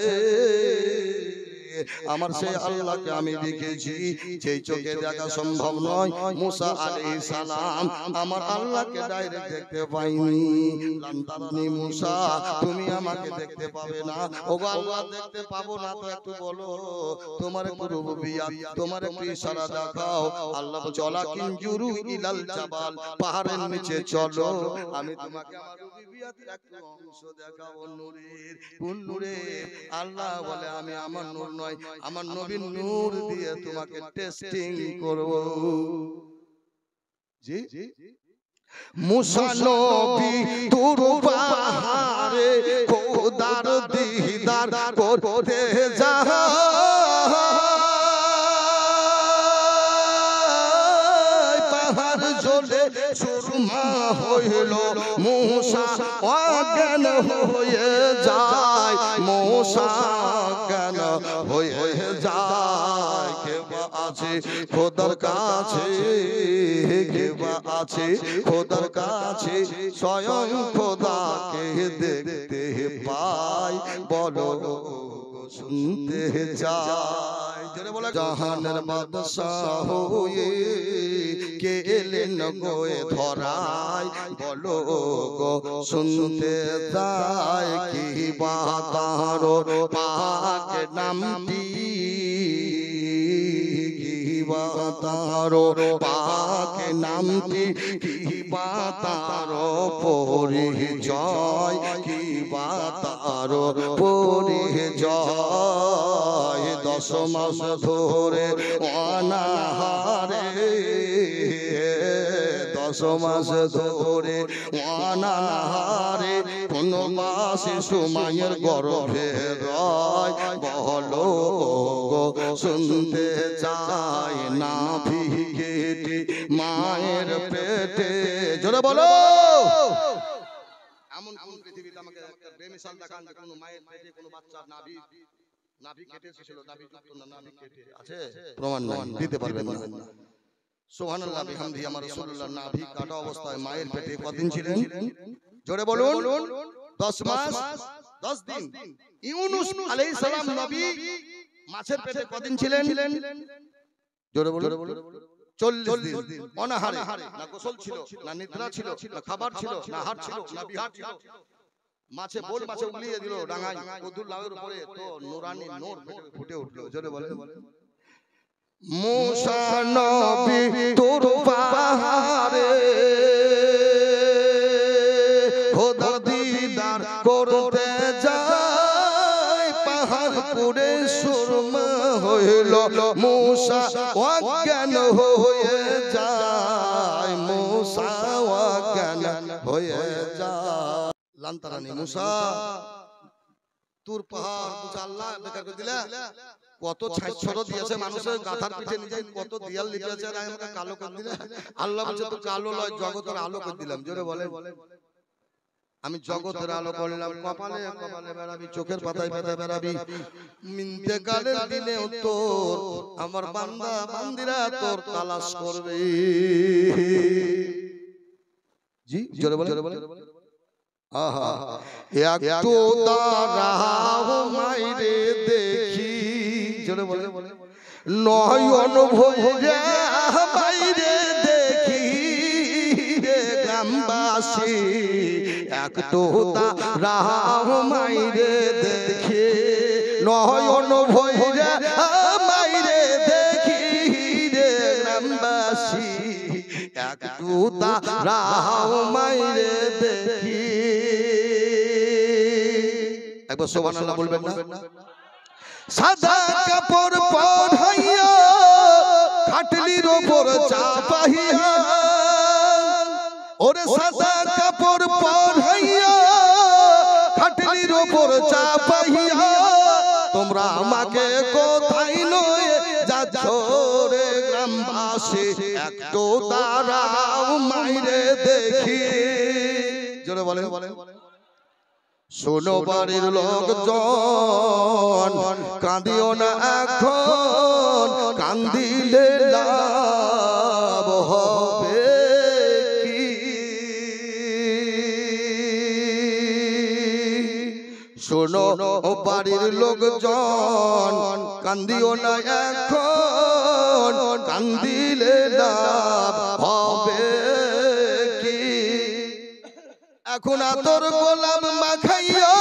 আমার সেই আল্লাহকে আমি দেখেছি, যেই চোখে দেখা সম্ভব নয়। মুসা আলাইহিস সালাম আমার আল্লাহকে ডাইরেক্ট দেখতে পাইনি। লান্তারনি মুসা, তুমি আমাকে দেখতে পাবে না। ওগো আল্লাহ দেখতে পাবো না তো একটু বলো, তোমার একটু রুবুবিয়্যাত, তোমার একটু ইশারা দেখাও। আল্লাহ বলে চলা কিনজুরু ইলাল জাবাল, পাহাড়ের নিচে চলো, আমি তোমাকে আমার রুবুবিয়্যাতের একটু অংশ দেখাবো। নূরের, কোন নূরের? আল্লাহ বলে আমি আমার নূর নয়, আমার নবীর নূর দিয়ে তোমাকে টেস্টিং করব। জি মুসা নবী তুর পাহাড়ে খোদার দিদার করতে যায়, পাহাড় জ্বলে সুরমা হইল, মুসা অজ্ঞান হয়ে যায়, মুসা অজ্ঞান হয়ে যায়। কেবা আছে খোদার কাছে, কেবা আছে খোদার কাছে, স্বয়ং খোদাকে দেখতে পাই, বলো শুনতে চাই। জোরে বলো জাহানের বাদশাহ হয়ে কে এলেন গোয়ে ধরায়, বলো গো শুনতে চাই, কি বাতার পাক নামটি, কি বাতার পাক নামটি, কি বাতার পরিচয়, কি বাতার পরিচয়। 10 মাস ধরে অনাহারে, 10 মাস ধরে অনাহারে, কোন মাসে সময়ের গর্ভে রয়, বলো গো শুনতে চাই না ভিগেটে মায়ের পেটে। জোরে বলো। এমন কোন পৃথিবীতে আমাকে মিশাল দেখান যে কোনো মায়ের পেটে কোনো বাচ্চা নাভি কেটে ছিল, নাভি যুক্ত না নাভি কেটে আছে, প্রমাণ নাই, দিতে পারবেন না। সুবহানাল্লাহ বিহামদি। আমার রাসূলুল্লাহ নাভি কাটা অবস্থায় মায়ের পেটে কতদিন ছিলেন? জোরে বলুন। 10 মাস 10 দিন। ইউনূস আলাইহিস সালাম নবী মাছের পেটে কতদিন ছিলেন? জোরে বলুন। 40 দিন। অনাহারে, না গোসল ছিল, না নিদ্রা ছিল, না খাবার ছিল, না আহার ছিল, না বিহার ছিল। মাছে বোল মাছে উগলিয়ে দিল ডাঙায়, কদুর লাউয়ের উপরে তো নূরানি নূর ফুটে উঠলো। জোরে বলেন। মুসা নবী তোর পাহাড়ে খোদা দিদার করতে যায়, পাহাড় পুড়ে সুরমা হইল, মুসা অজ্ঞান হয়ে যায়, মুসা অজ্ঞান হয়ে যায়। লান্তারানি মুসা তুর পাহাড় মুসা আল্লাহ বেকার করে দিলা, কত ছাইছড় দিয়েছে মানুষের গাধার পিঠে নিজে, কত দিয়াল লিখেছে, আর আমাকে কালো করে দিলে। আল্লাহ বলছে তো কালো লয়, জগতের আলো করে দিলাম। জোরে বলে, আমি জগতের আলো করলাম। কপালে কপালে বেড়াবি, চোখের পাতায় পাতায় বেড়াবি, ইন্তেকালের দিনে তোর আমার বান্দা বান্দিরা তোর তালাশ করবে। জি জোরে বলে, জোরে বলে। আহা একটু দাঁড়াও মাইরে দেখি, জোরে বলে, নয়ন ভরে বাইরে দেখি রে গ্রামবাসী, একটু দাঁড়াও মাইরে দেখি, নয়ন ভরে বাইরে দেখি রে গ্রামবাসী, একটু দাঁড়াও মাইরে দেখি। একবার সুবহানাল্লাহ বলবেন না? সাদা কাপড় পরাইয়া খাটলির উপর চাপাইয়া, ওরে সাদা কাপড় পরাইয়া খাটলির উপর চাপাইয়া, তোমরা আমাকে কোথায় লয়ে যাচ্ছ রে গ্রামবাসী, একটু দাঁড়াও মাইরে দেখি। জোরে বলেন, বলেন। শোনো বাড়ির লোকজন, কাঁদিও না এখন, কান্দিলে লাভ হবে কি? শোনো বাড়ির লোকজন, কান্দিও না এখন, কান্দিলে লাভ হবে কি? এখন তোর গোলাম মাখাইয়া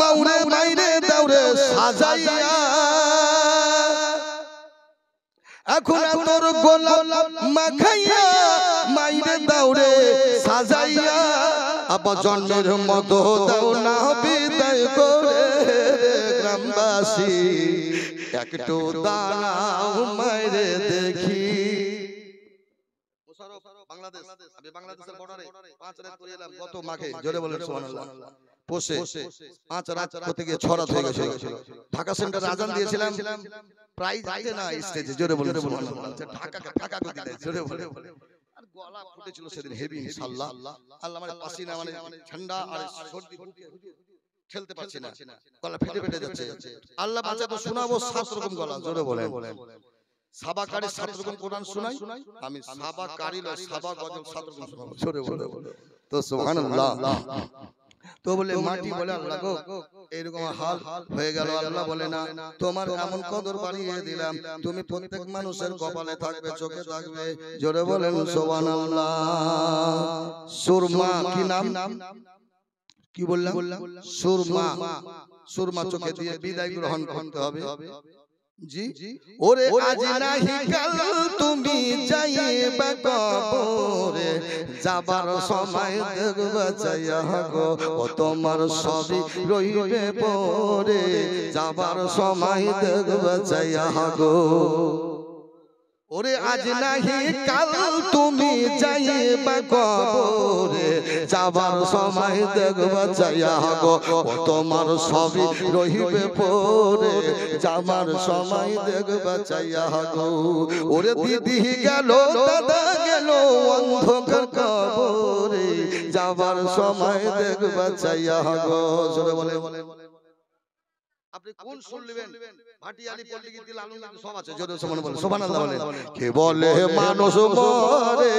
মাউরে মাইরে দাউরে সাজাইয়া, এখন তোর গোলাম মাখাইয়া মাইরে দাউরে সাজাইয়া, আবার জন্মের মতো দাও না বিদায় করে গ্রামবাসী, একটু দাঁড়াও মাইরে দেখি। বাংলাদেশ, আমি বাংলাদেশের বর্ডারে 5 রাত করে এলাম গত মাঘে। জোরে বলেন সুবহানাল্লাহ। পোষে 5 রাত করতে গিয়ে 6 রাত হয়ে গেছিল। ঢাকা সেন্টারে আজান দিয়েছিলাম, প্রাইজ দিতে না স্টেজে। জোরে বলেন সুবহানাল্লাহ। ঢাকা করে দিলে। জোরে বলে, আর গলা ফুটেছিল সেদিন হেভি ইনশাআল্লাহ। আল্লাহ মানে পাসিনা মানে ঠান্ডা আর সর্দি খেলতে পারছি না, গলা ফেটে ফেটে যাচ্ছে। আল্লাহ বাঁচা তো শোনাবো 7 রকম গলা। জোরে বলেন। সাবাকারী 7 রকম কোরআন শোনাই, আমি সাবাকারী লয় সাবা গজল 7 রকম শোনাবো। জোরে বলে তো সুবহানাল্লাহ। তো বলে মাটি বলে আল্লাহ গো এরকম হাল হয়ে গেল। আল্লাহ বলে না, তোমার এমন কদর বাড়িয়ে দিলাম, তুমি প্রত্যেক মানুষের কপালে থাকবে, চোখে থাকবে। জোরে বলেন সুবহানাল্লাহ। সুরমা কি নাম? কি বললাম? সুরমা। সুরমা চোখে দিয়ে বিদায় গ্রহণ করতে হবে। জি ওরে আজ নাহি কাল তুমি যাইবা কবরে, যাবার সময় দেখবা চাইয়া গো, ও তোমার সবই রইবে পরে, যাবার সময় দেখবা চাইয়া গো। ওরে আজ নাহি কাল তুমি যাইবা কবরে, যাবার সময় দেখবা চাইয়া গো তোমার সবই রহিবে পরে, যাবার সময় দেখবা চাইয়া গো। ওরে দিদি গেল দাদা গেল অন্ধকার কবরে, যাবার সময় দেখবা চাইয়া গো। জোরে বলে আপনি কোন শুনলেন? ভাটিয়ালি পল্লী দিল আলম সব আছে, জোরে সুবহানাল্লাহ বলেন। কে বলে মানুষ মরে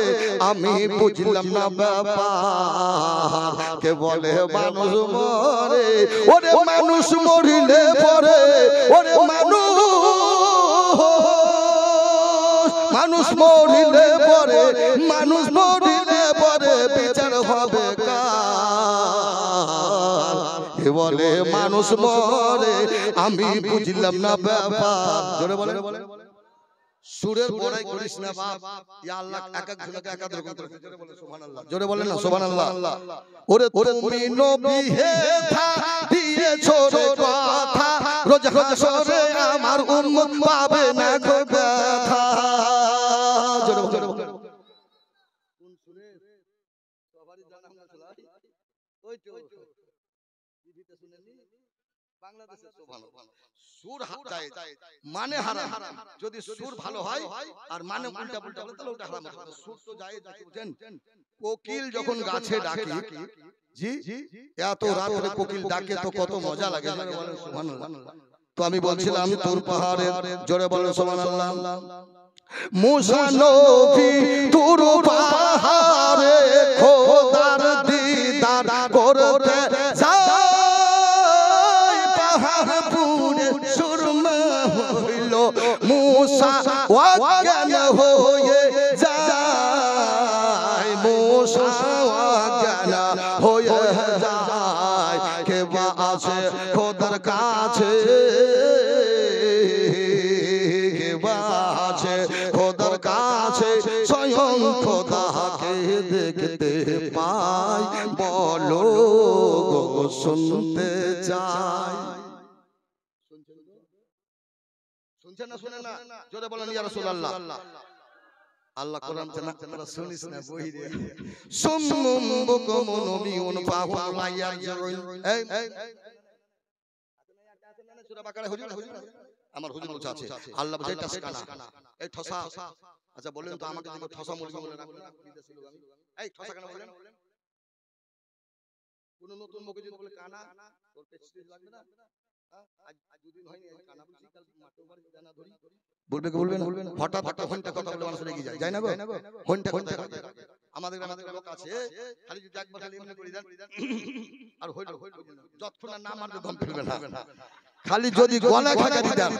আমি বুঝলাম না ব্যাপার, কে বলে মানুষ মরে, ওরে মানুষ মরিলে পরে, ওরে মানুষ মরিলে পরে, মানুষ মরিলে পরে বিচার হবে কার, কে বলে মানুষ মরে আমি বুঝলাম না ব্যাপার। জোরে বলেন সুরের বড়াই করিস না বাপ, ইয়া আল্লাহ এক এক জনকে এক এক রকম করে। জোরে বলেন সুবহানাল্লাহ, জোরে বলেন না সুবহানাল্লাহ। ওরে তুমি নবী হে থা দিয়েছো রে কথা, রোজ হাসরে আমার উম্মত পাবে না গো ব্যথা। জোরে বলেন কোন সুরে সবারই জানা না চলা ওই তো টিভিতে শুনেননি বাংলাদেশে। সুবহানাল্লাহ সুর যায় মানে হারাম, যদি সুর ভালো হয় আর মানে উল্টা উল্টা বলে তাহলে ওটা হারাম। সুর তো যায় বুঝেন। কোকিল যখন গাছে ডাকে, জি এত রাতে কোকিল ডাকে তো কত মজা লাগে। সুবহানাল্লাহ। তো আমি বলছিলাম তুর পাহাড়ে, জোরে বলেন সুবহানাল্লাহ। মুসা নবী তুর পাহাড়ে খোদার দিদার করতে যায়, পাহাড় পুরে সুরমা হইল মুসা অজ্ঞান হয়ে যায়, মুসা অজ্ঞান হয়ে যায়। কে বা আছে খোদার কাছে, কে বা আছে খোদার কাছে, স্বয়ং খোদাকে দেখতে পাই, বলো গো শুনতে চাই। শুনছেন না শুনেন না? জোরে বলেন ইয়া রাসূলুল্লাহ। আল্লাহ কোরআন জানা তোরা শুনিস না বই রে। সুম্মুম বুকুমুন উমিউন ফাহুম লা ইয়ারজুন। এই সূরা বাকারা হুজুর আমার হুজুর বলছে আছে আল্লাহ বলে এটা কানা এই ঠসা। আচ্ছা বলেন তো আমাকে যদি ঠসা মুরগি বলে রাখবেন না বিদেশি লোক আমি, এই ঠসা কেন বলেন? কোন নতুন মুখে যদি বলে কানা তোর প্রেস্টিজ লাগবে না? আজ দুদিন হয়নি কানা বলছি, কাল মাঠে বাড়ি জানা ধরি বলবে কি বলবেন? হঠাৎ হঠাৎ হন্টা কথা বলে মানুষ রেগে যায়, যায় না গো? হন্টা কথা আমাদের লোক আছে খালি যদি একবার খালি এমনি করে দেন আর হইল যতক্ষণ না মারবে দম ফেলবে না, খালি যদি গলা খাগারি দেন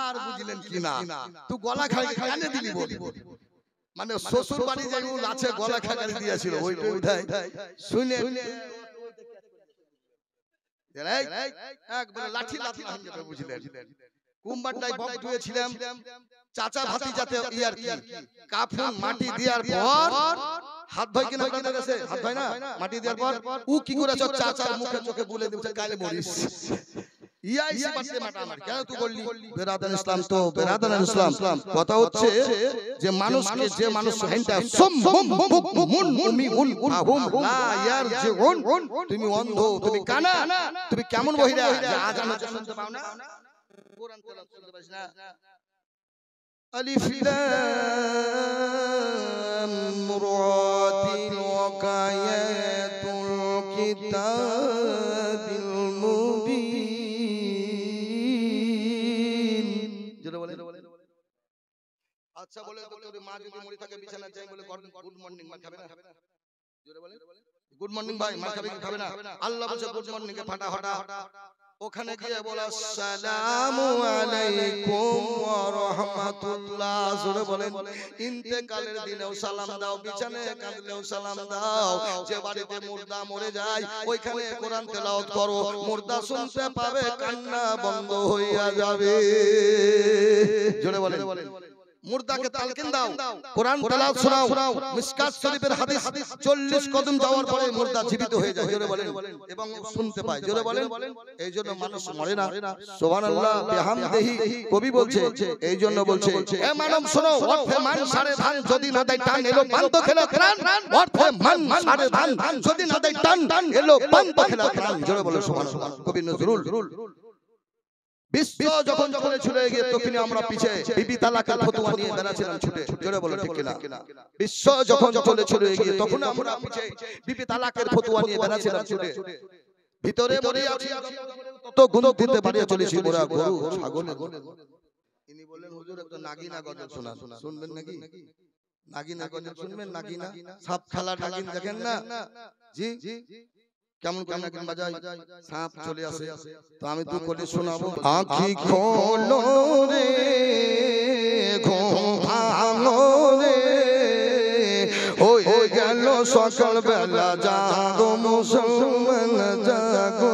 আর বুঝলেন কি না, তুই গলা খাগারি কানে দিলি বল, মানে শ্বশুর বাড়ি যাই ও আছে গলা খাগারি দিয়েছিল ওইটাই উঠাই শুনে একবার লাঠি লাঠি হয়ে যাবে বুঝলেন। কুম্বারটায় বক ধুয়েছিলাম, চাচা ভাতিজাতে ইয়ার কি কাফন মাটি দেওয়ার পর হাত ধয় কিনা আপনাদের কাছে হাত ধয় না, মাটি দেওয়ার পর ও কি করেছ চাচার মুখে চোখে বলে দিয়েছে কালে মরিস। ইয়াইসি বাতে মাটা আমার কেন তুই বললি? বেরাদান ইসলাম তো বেরাদান ইসলাম কথা হচ্ছে যে মানুষকে যে মানুষ হেনটা সুম্মুম বুকুমুন উমিউন ফাহুম লা ইয়ারজুন, তুমি অন্ধ, তুমি কানা, তুমি কেমন বহিরা যে আজান শুনতে পাও না, কোরআন তেলাওয়াত শুনতে পাস না। আলিফ লাম রা তিলকা আয়াতুল কিতাবিল মুবিন। জোরে বলেন। আচ্ছা বলে তো তোর মা যদি মরে থাকে বিছানা যাই বলে গুড মর্নিং মা খাবে না? জোরে বলেন গুড মর্নিং ভাই মা খাবে কি খাবে না? আল্লাহ বলছে গুড মর্নিং এ ফাটা ফাটা ওখানে গিয়ে বলে আসসালামু আলাইকুম ওয়া রাহমাতুল্লাহ। জোরে বলেন ইন্তেকালের দিনেও সালাম দাও, বিছানায় কাঁদলেও সালাম দাও, যে বাড়িতে মুর্দা মরে যায় ওইখানে কোরআন তেলাওয়াত করো, মুর্দা শুনতে পাবে, কান্না বন্ধ হইয়া যাবে। জোরে বলেন মুর্দাকে তালকিন দাও, কোরআন তেলাওয়াত শোনাও। মিশকাত শরীফের হাদিস 40 কদম যাওয়ার পরে মুর্দা জীবিত হয়ে যায়, জোরে বলেন, এবং শুনতে পায়, জোরে বলেন। এইজন্য মানুষ মরে না, সুবহানাল্লাহ বিহামদিহি। কবি বলছে, এইজন্য বলছে, এ মানব শোনো, অর্থে মান সারে ধান, যদি না দেয় টান এলো বান্ত খেলা প্রাণ। অর্থে মান সারে ধান, যদি না দেয় টান এলো বান্ত খেলা প্রাণ, জোরে বলো সুবহানাল্লাহ। কবি নজরুল। বিশ্ব যখন চলে ছুটে গিয়ে তখনই আমরা পিছে বিবি তালাকের ফতোয়া নিয়ে বেড়াচ্ছিলাম ছুটে, জোরে বলো ঠিক কিনা। বিশ্ব যখন চলে গিয়ে তখন আমরা পিছে বিবি তালাকের ফতোয়া নিয়ে বেড়াচ্ছিলাম ছুটে। ভিতরে মরে আছি তত গুণ দিতে বাড়িয়ে চলেছি মোরা গরু ছাগল। ইনি বললেন, হুজুর একটা নাগিনা গজল শোনান, শুনবেন নাকি? নাগিনা গজল শুনবেন? নাগিনা সাপ খেলা নাগিন দেখেন না? জি, কেমন করে নাগিন বাজায়, সাপ চলে আসে, তো আমি তো করে শোনাবো। আঁখি খোলো রে ঘুম ভাঙো রে, হয়ে গেল সকাল বেলা, জাগো মুসলমান জাগো,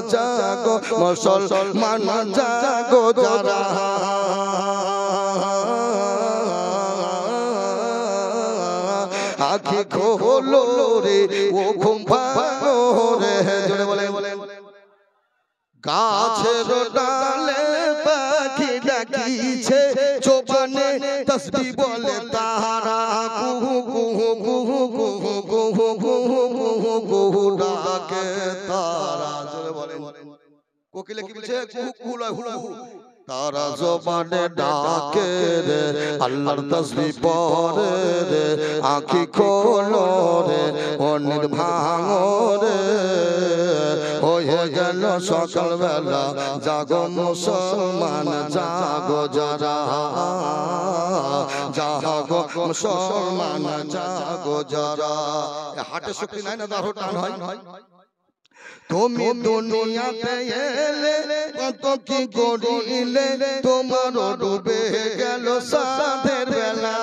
জাগো মুসলমান জাগো যারা। আঁখি খোলো রে ও ঘুম ভাঙো রে, জোরে বলেন। গাছের ডালে পাখি ডাকিছে, জবানে তসবিহ বলে তারা, কুহু কুহু কুহু কুহু কুহু কুহু কুহু কুহু ডাকে তারা, জোরে বলেন। কোকিলে কি বলছে? কুহু কুহু লয় হুহু। তারা জবানে ডাকে রে, আল্লাহর তাসবিহ পড়ে রে, আঁখি খোলো রে অনির ভাঙো রে, হয়ে গেল সকাল বেলা, জাগো মুসলমান জাগো যারা, জাগো মুসলমান জাগো যারা। হাটে শক্তি নাই না, দারো টান হয়। তুমি দুনিয়াতে এলে কত কি করিলে, তোমার ডুবে গেল সাধের বেলা।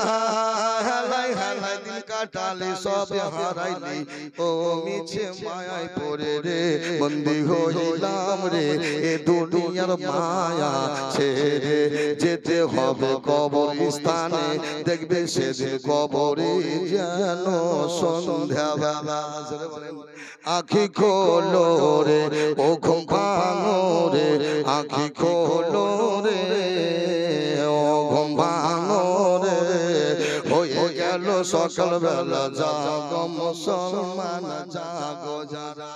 হালাই হালাই দিন কাটালে সব হারাইলি, ও মিছে মায়ায় পড়ে রে বন্দী হইলাম রে, এ দুনিয়ার মায়া ছেড়ে যেতে হবে কবরস্থানে, দেখবে সেদিন কবরে যেন সন্ধ্যা বেলা। আঁখি খোলো রে ও ঘুম ভাঙো রে, আঁখি খোলো রে ও ঘুম ভাঙো রে, হয়ে গেল সকাল বেলা, জাগো মুসলমান জাগো যারা।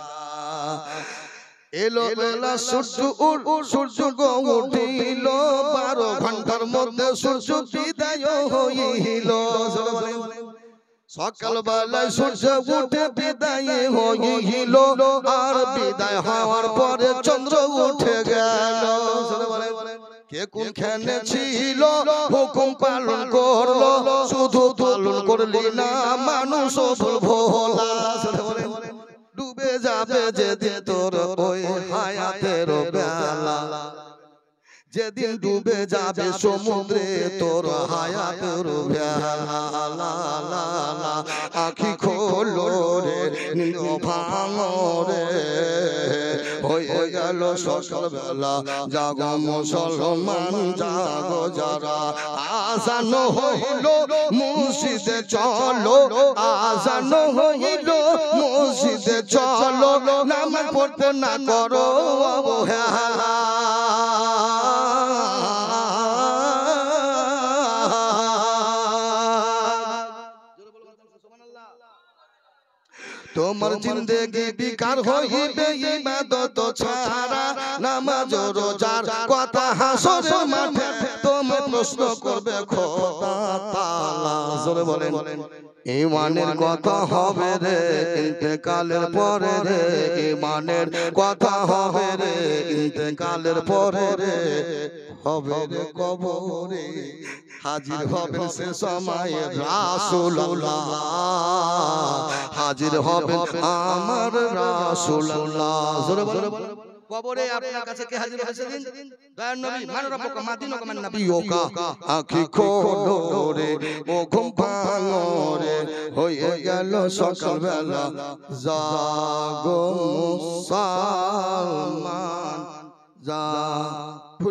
এলো বেলা সূর্য গো উঠিল, 12 ঘন্টার মধ্যে সূর্য বিদায় হইল, সকাল বেলায় সূর্য উঠে বিদায় হইল, আর বিদায় হওয়ার পরে চন্দ্র উঠে গেল। কে কোনখানে ছিল হুকুম পালন করলো, শুধু পালন করলি না মানুষ ভোলা। ডুবে যাবে যেদিন তোর ওই হায়াতের বেলা, যেদিন ডুবে যাবে সমুদ্রে তোর হায়াতের বেলা। আঁখি খোলো রে নীল ভাঙো রে, হয়ে গেল সকাল বেলা, জাগো মুসলমান জাগো যারা। আজান হইল মসজিদে চলো, আজান হইল মসজিদে চলো, নামাজ পড়তে না করো অবহেলা। তোমার জিন্দেগি বিকার হইবে ইবাদত ছাড়া, নামাজ রোজার কথা হাসরের মাঠে তোমায় প্রশ্ন করবে খোদা তাআলা, জোরে বলেন। ঈমানের কথা হবে রে ইন্তেকালের পরে রে, ঈমানের কথা হবে রে ইন্তেকালের পরে রে, হবে রে কবরে হাজির হবেন সে সময়ে রাসূলুল্লাহ, হাজির হবেন আমার রাসূলুল্লাহ, জোরে বলেন। কবরে আপনার কাছে কে হাজির হবে সেদিন? দয়ার নবী, মান রাব্বুকা মা দীনুকা মান নাবিয়ুকা। আঁখি খোলো রে ও ঘুম ভাঙো রে, হয়ে গেল সকাল বেলা, জাগো মুসলমান জাগো।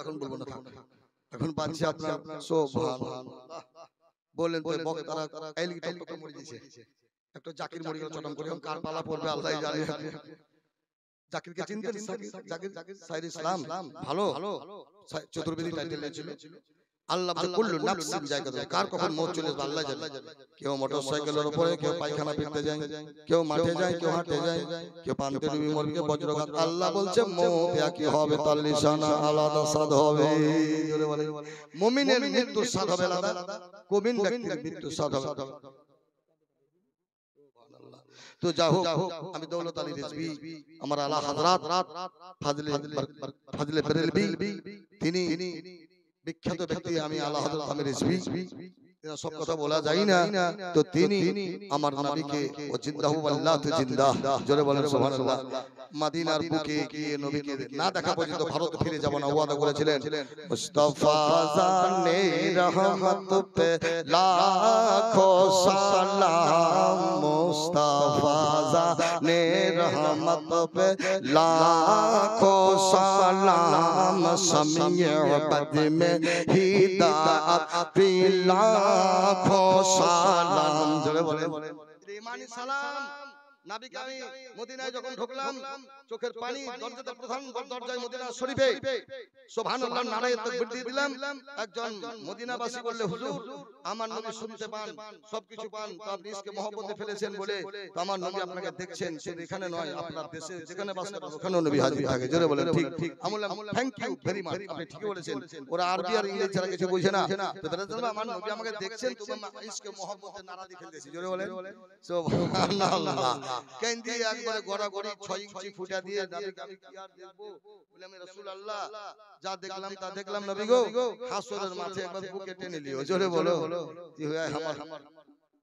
এখন বলবো না, এখন পাচ্ছি আপনার সুবহানাল্লাহ বলেন তো বক্তারা কাইলি টপ মরে গেছে একটা জাকির মরে গেল চটম করে কার পালা পড়বে আল্লাহ জানে জাকিরকে চিনতেন জাকির সাইদ ইসলাম ভালো চতুর্বেদী টাইটেল ছিল আল্লাহ কুল্লু নাফসিন জায়গাতে কার কখন মওত চলে আসবে আল্লাহ জানে কেউ মোটরসাইকেলের উপরে কেউ পায়খানা ফিরতে যায় কেউ মাঠে যায় কেউ হাঁটে যায় কেউ পান্তে ডুবে মরবে কেউ বজ্রঘাত আল্লাহ বলছে মওত একই হবে তার নিশানা আলাদা স্বাদ হবে জোরে বলে মুমিনের মৃত্যু স্বাদ হবে আলাদা মুমিন ব্যক্তির মৃত্যু স্বাদ হবে তো যা হোক আমি দৌলত আলী রিজভী আমার আলা হযরত ফাজলে বেরেলভী তিনি বিখ্যাত ব্যক্তি আমি আলা হযরত আমি রিজভী সব কথা বলা যায় না তো তিনি আমার নবীকে ও জিন্দাহু আল্লাহ তো জিন্দা জোরে বলেন সুবহানাল্লাহ মদিনার বুকে গিয়ে নবীকে না দেখা পর্যন্ত ভারত ফিরে যাব না ওয়াদা করেছিলেন মুস্তাফা জানে রহমত পে লাখো সালাম মুস্তাফা জানে রহমত পে লাখো সালাম সামিয়ে বদ মে হিদায়াত পিলা লাখো সালাম জোরে বলেন ঈমানি সালাম নবীকে আমি মদিনায় যখন ঢুকলাম চোখের পানি দরজাতে প্রধান দরজায় মদিনা শরীফে সুবহানাল্লাহ নারায়ে তাকবীর দিয়ে দিলাম একজন মদিনাবাসী বললে হুজুর আমার নবী শুনতে পান সবকিছু পান তো আপনি ইসকে মহব্বতে ফেলেছেন বলে তো আমার নবী আপনাকে দেখছেন শুধু এখানে নয় আপনার দেশে যেখানে বাস করেন ওখানেও নবী হাজির থাকে জোরে বলেন ঠিক আমি বললাম থ্যাংক ইউ ভেরি মাচ আপনি ঠিকই বলেছেন ওরা আরবি আর ইংরেজি ছাড়া কিছু বোঝে না তো তারা জানবে আমার নবী আমাকে দেখছেন তো ইসকে মহব্বতে নারা দিয়ে ফেলতেছি জোরে বলেন সুবহানাল্লাহ কেন্দি একবারে গড়াগড়ি 6 ইঞ্চি ফুটা দিয়ে নবীকে আমি কি আর দেখবো বলে আমি রাসূলুল্লাহ যা দেখলাম তা দেখলাম নবী গো হাসরের মাঠে একবার বুকে টেনে লিও জোরে বলো কি হয় আমার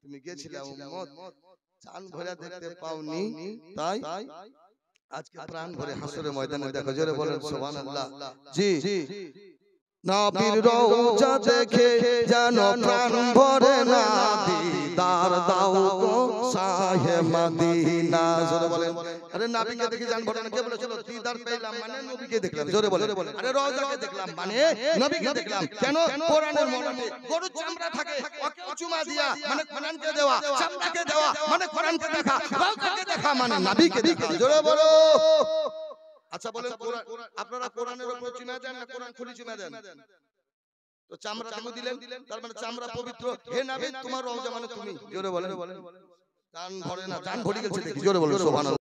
তুমি গিয়েছিলা উম্মত চাঁদ ভরা দেখতে পাওনি তাই আজকে প্রাণ ভরে হাসরের ময়দানে দেখো জোরে বলেন সুবহানাল্লাহ জি নবীর রওজা দেখে জানো প্রাণ ভরে না দিদার দাও গো শাহে মদিনা জোরে বলেন আরে নবীকে দেখে জান ভরে না কে বলেছিল দিদার পেলাম মানে নবীকে দেখলাম জোরে বলেন আরে রওজাকে দেখলাম মানে নবীকে দেখলাম কেন কোরআনের মধ্যে গরুর চামড়া থাকে ওকে চুমা দিয়া মানে কোরআনকে দেওয়া চামড়াকে দেওয়া মানে কোরআনকে দেখা রওজাকে দেখা মানে নবীকে দেখা জোরে বলো আচ্ছা বলেন আপনারা কোরআনের উপর চুমা দেন না কোরআন খুলি চুমা দেন তো চামড়া কেন দিলেন তার মানে চামড়া পবিত্র হে নবী তোমার রওজা মানে তুমি জোরে বলেন জান ভরে না জান ভরে গেছে দেখি জোরে বলেন সুবহানাল্লাহ।